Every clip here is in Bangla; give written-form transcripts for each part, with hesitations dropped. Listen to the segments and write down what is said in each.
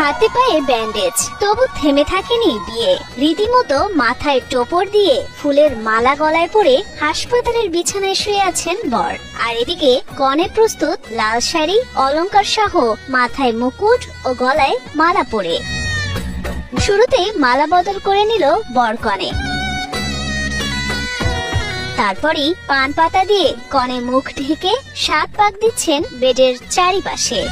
হাতে পায়ে ব্যান্ডেজ, তবু থেমে থাকেনি বিয়ে। রীতিমতো মাথায় টোপর দিয়ে ফুলের মালা গলায় পরে হাসপাতালের বিছানায় শুয়ে আছেন বর। আর এদিকে কনে প্রস্তুত লাল শাড়ি, অলংকার সহ মাথায় মুকুট ও গলায় মালা পরে। শুরুতে মালা বদল করে নিল বর কনে, তারপরই পান পাতা দিয়ে কনে মুখ ঢেকে 7 পাক দিচ্ছেন বেডের চারিপাশে।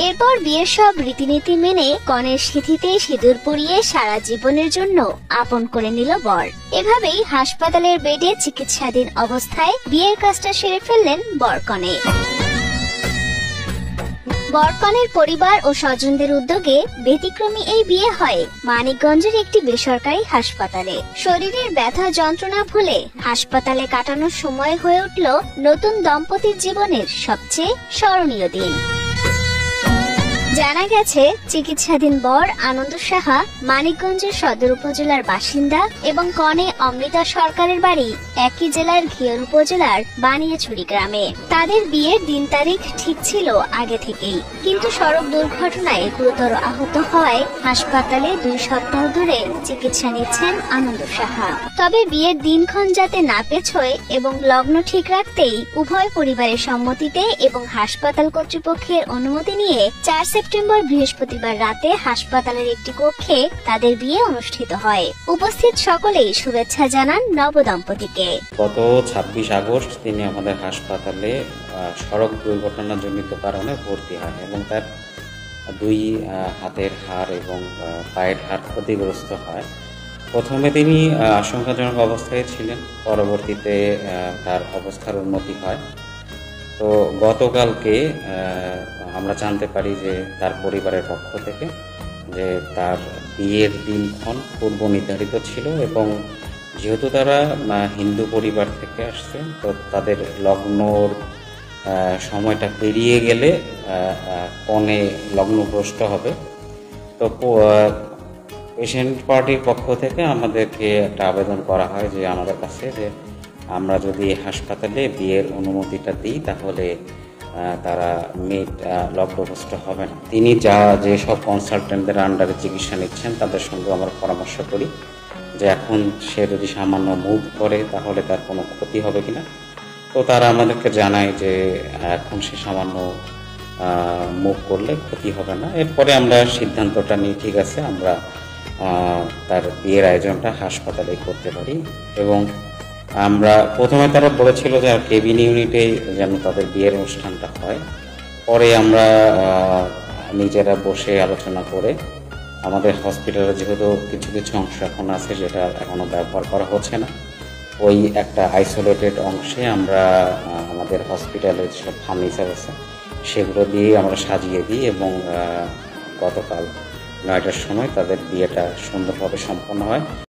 এরপর বিয়ের সব রীতিনীতি মেনে কনের সিঁথিতে সিঁদুর পরিয়ে সারা জীবনের জন্য আপন করে নিল বর। এভাবেই হাসপাতালের বেডে চিকিৎসাধীন অবস্থায় বিয়ের কাজটা সেরে ফেললেন বরকনে। বরকনের পরিবার ও স্বজনদের উদ্যোগে ব্যতিক্রমী এই বিয়ে হয় মানিকগঞ্জের একটি বেসরকারি হাসপাতালে। শরীরের ব্যথা যন্ত্রণা ভুলে হাসপাতালে কাটানোর সময় হয়ে উঠল নতুন দম্পতির জীবনের সবচেয়ে স্মরণীয় দিন। জানা গেছে, চিকিৎসাধীন বর আনন্দ সাহা মানিকগঞ্জের সদর উপজেলার বাসিন্দা এবং কনে অমৃতা সরকারের বাড়ি একই জেলার ঘিওর উপজেলার বানিয়াছড়ি গ্রামে। তাদের বিয়ের দিন তারিখ ঠিক ছিল আগে থেকেই, কিন্তু সড়ক দুর্ঘটনায় গুরুতর আহত হওয়ায় হাসপাতালে 2 সপ্তাহ ধরে চিকিৎসা নিচ্ছেন আনন্দ সাহা। তবে বিয়ের দিনক্ষণ যাতে না পেছোয় এবং লগ্ন ঠিক রাখতেই উভয় পরিবারের সম্মতিতে এবং হাসপাতাল কর্তৃপক্ষের অনুমতি নিয়ে 4 সেপ্টেম্বর বৃহস্পতিবার রাতে হাসপাতালের একটি কক্ষে তাদের বিয়ে অনুষ্ঠিত হয়। উপস্থিত সকলেই শুভেচ্ছা জানান নবদম্পতিকে। গত 26 আগস্ট তিনি আমাদের হাসপাতালে সড়ক দুর্ঘটনাজনিত কারণে ভর্তি হয় এবং তার 2 হাতের হাড় এবং পায়ের হাড় ক্ষতিগ্রস্ত হয়। প্রথমে তিনি আশঙ্কাজনক অবস্থায় ছিলেন, পরবর্তীতে তার অবস্থার উন্নতি হয়। তো গতকালকে আমরা জানতে পারি যে তার পরিবারের পক্ষ থেকে যে তার বিয়ের দিনক্ষণ পূর্ব নির্ধারিত ছিল এবং যেহেতু তারা হিন্দু পরিবার থেকে আসছে, তো তাদের লগ্নর সময়টা পেরিয়ে গেলে কনে লগ্নভ্রষ্ট হবে। তো পেশেন্ট পার্টির পক্ষ থেকে আমাদেরকে একটা আবেদন করা হয় যে আমাদের কাছে যে আমরা যদি হাসপাতালে বিয়ের অনুমতিটা দিই তাহলে তারা লগ্নভ্রষ্ট হবে না। তিনি যেসব কনসালটেন্টদের আন্ডারে চিকিৎসা নিচ্ছেন তাদের সঙ্গে আমরা পরামর্শ করি যে এখন সে যদি সামান্য মুভ করে তাহলে তার কোনো ক্ষতি হবে কিনা। তো তারা আমাদেরকে জানায় যে এখন সে সামান্য মুভ করলে ক্ষতি হবে না। এরপরে আমরা সিদ্ধান্তটা নিই, ঠিক আছে আমরা তার বিয়ের আয়োজনটা হাসপাতালে করতে পারি। এবং আমরা প্রথমে তারা বলেছিল যে কেবিন ইউনিটে যেন তাদের বিয়ের অনুষ্ঠানটা হয়। পরে আমরা নিজেরা বসে আলোচনা করে আমাদের হসপিটালে যেহেতু কিছু কিছু অংশ এখন আছে যেটা এখনো ব্যবহার করা হচ্ছে না, ওই একটা আইসোলেটেড অংশে আমরা আমাদের হসপিটালের যেসব ফার্নিচার আছে সেগুলো দিয়ে আমরা সাজিয়ে দিই এবং গতকাল 9টার সময় তাদের বিয়েটা সুন্দরভাবে সম্পন্ন হয়।